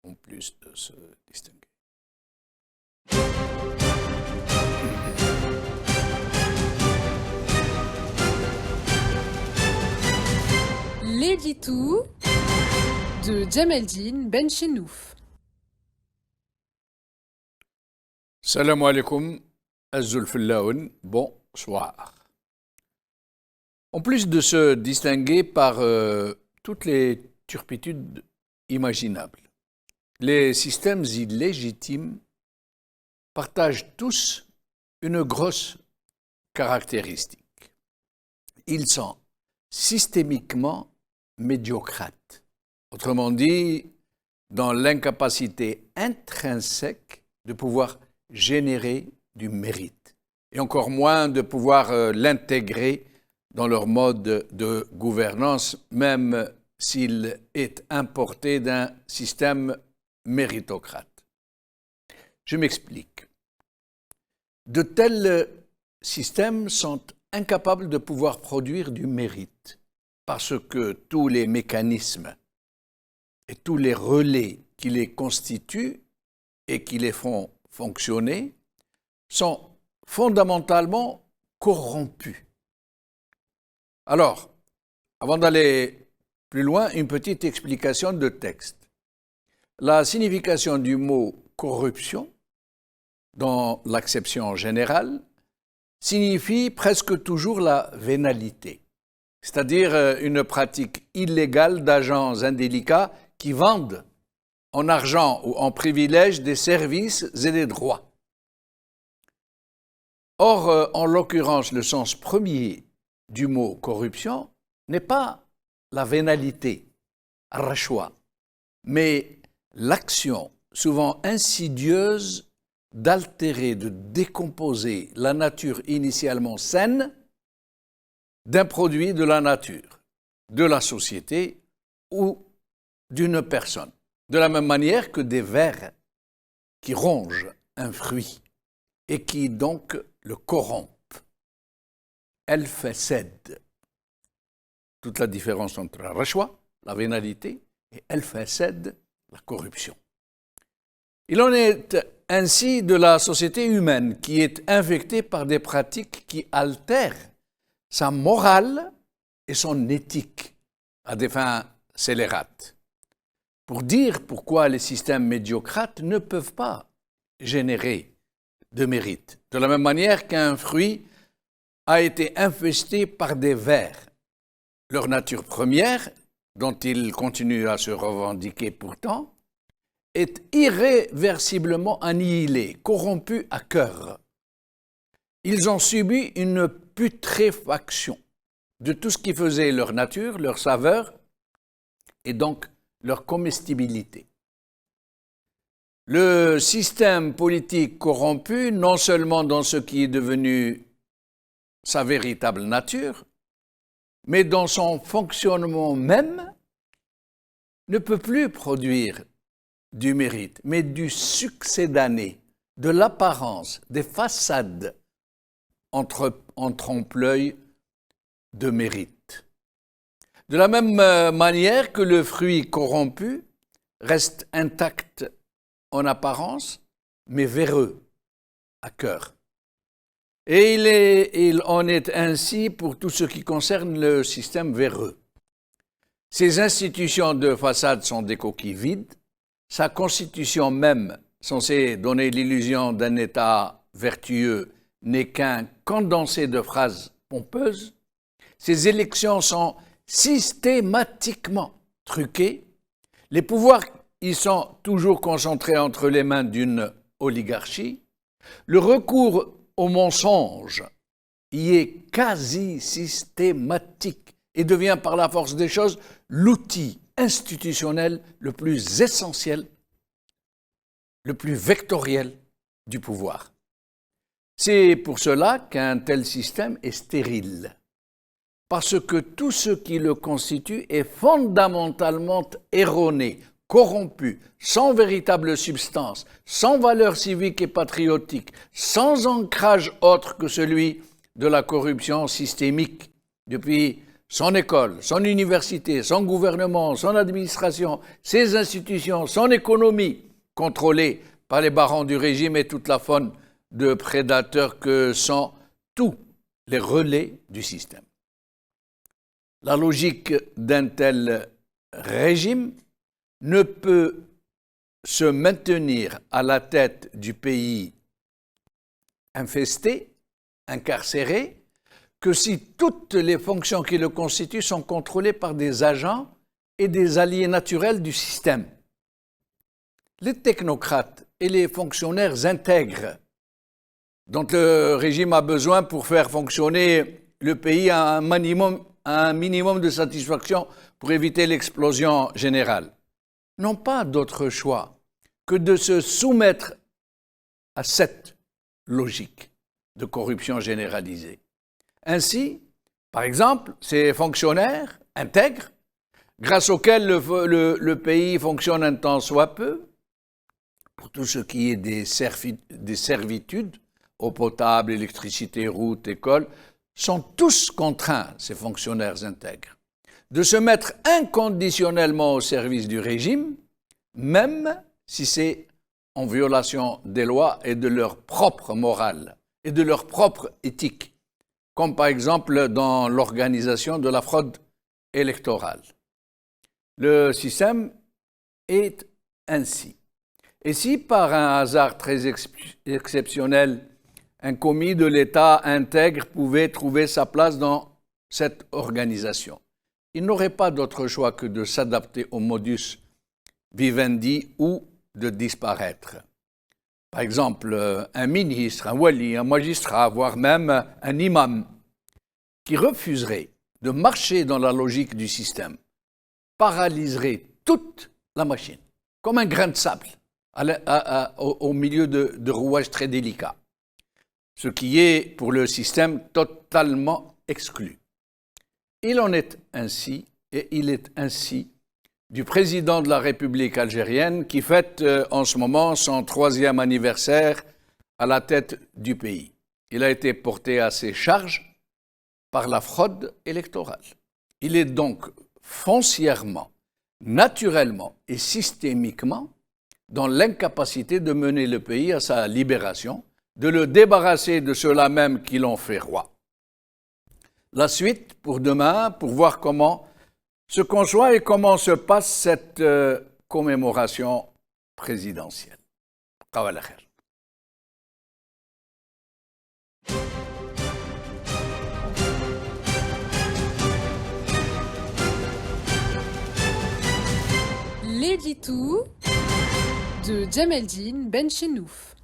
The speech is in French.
en plus de se distinguer. L'édito de Djemeldine Benchenouf. Salam alaikum, Azulfillaoun, bonsoir. En plus de se distinguer par toutes les turpitudes imaginables, les systèmes illégitimes partagent tous une grosse caractéristique. Ils sont systémiquement médiocrates. Autrement dit, dans l'incapacité intrinsèque de pouvoir générer du mérite, et encore moins de pouvoir l'intégrer dans leur mode de gouvernance, même s'il est importé d'un système méritocrate. Je m'explique. De tels systèmes sont incapables de pouvoir produire du mérite parce que tous les mécanismes et tous les relais qui les constituent et qui les font fonctionner sont fondamentalement corrompus. Alors, avant d'aller plus loin, une petite explication de texte. La signification du mot corruption, dans l'acception générale, signifie presque toujours la vénalité, c'est-à-dire une pratique illégale d'agents indélicats qui vendent en argent ou en privilège des services et des droits. Or, en l'occurrence, le sens premier du mot corruption n'est pas la vénalité, rachwa, mais l'action souvent insidieuse d'altérer, de décomposer la nature initialement saine d'un produit de la nature, de la société ou d'une personne. De la même manière que des vers qui rongent un fruit et qui donc le corrompent. Elle fait cède. Toute la différence entre la rachwa, la vénalité, et elle fait cède, la corruption. Il en est ainsi de la société humaine qui est infectée par des pratiques qui altèrent sa morale et son éthique à des fins scélérates. Pour dire pourquoi les systèmes médiocrates ne peuvent pas générer de mérite. De la même manière qu'un fruit a été infesté par des vers. Leur nature première, dont ils continuent à se revendiquer pourtant, est irréversiblement annihilée, corrompue à cœur. Ils ont subi une putréfaction de tout ce qui faisait leur nature, leur saveur et donc leur comestibilité. Le système politique corrompu, non seulement dans ce qui est devenu sa véritable nature, mais dans son fonctionnement même, ne peut plus produire du mérite, mais du succédané, de l'apparence, des façades en trompe-l'œil de mérite. De la même manière que le fruit corrompu reste intact en apparence, mais véreux à cœur. Et il en est ainsi pour tout ce qui concerne le système véreux. Ces institutions de façade sont des coquilles vides, sa constitution même, censée donner l'illusion d'un état vertueux, n'est qu'un condensé de phrases pompeuses. Ces élections sont systématiquement truquées. Les pouvoirs y sont toujours concentrés entre les mains d'une oligarchie. Le recours au mensonge y est quasi systématique et devient par la force des choses l'outil institutionnel le plus essentiel, le plus vectoriel du pouvoir. C'est pour cela qu'un tel système est stérile, parce que tout ce qui le constitue est fondamentalement erroné, corrompu, sans véritable substance, sans valeur civique et patriotique, sans ancrage autre que celui de la corruption systémique depuis son école, son université, son gouvernement, son administration, ses institutions, son économie, contrôlée par les barons du régime et toute la faune de prédateurs que sont tous les relais du système. La logique d'un tel régime ne peut se maintenir à la tête du pays infesté, incarcéré, que si toutes les fonctions qui le constituent sont contrôlées par des agents et des alliés naturels du système. Les technocrates et les fonctionnaires intègres dont le régime a besoin pour faire fonctionner le pays à un minimum de satisfaction pour éviter l'explosion générale, n'ont pas d'autre choix que de se soumettre à cette logique de corruption généralisée. Ainsi, par exemple, ces fonctionnaires intègres, grâce auxquels le pays fonctionne un temps soit peu, pour tout ce qui est des servitudes, eau potable, électricité, route, école, sont tous contraints, ces fonctionnaires intègres, de se mettre inconditionnellement au service du régime, même si c'est en violation des lois et de leur propre morale et de leur propre éthique, comme par exemple dans l'organisation de la fraude électorale. Le système est ainsi. Et si par un hasard très exceptionnel, un commis de l'État intègre pouvait trouver sa place dans cette organisation, il n'aurait pas d'autre choix que de s'adapter au modus vivendi ou de disparaître. Par exemple, un ministre, un wali, un magistrat, voire même un imam, qui refuserait de marcher dans la logique du système, paralyserait toute la machine, comme un grain de sable, au milieu de rouages très délicats, ce qui est pour le système totalement exclu. Il en est ainsi, et il est ainsi du président de la République algérienne qui fête en ce moment son 3e anniversaire à la tête du pays. Il a été porté à ses charges par la fraude électorale. Il est donc foncièrement, naturellement et systémiquement dans l'incapacité de mener le pays à sa libération, de le débarrasser de ceux-là même qui l'ont fait roi. La suite pour demain, pour voir comment se conçoit et comment se passe cette commémoration présidentielle. Qawala khair. L'édito de Djemeldine Benchenouf.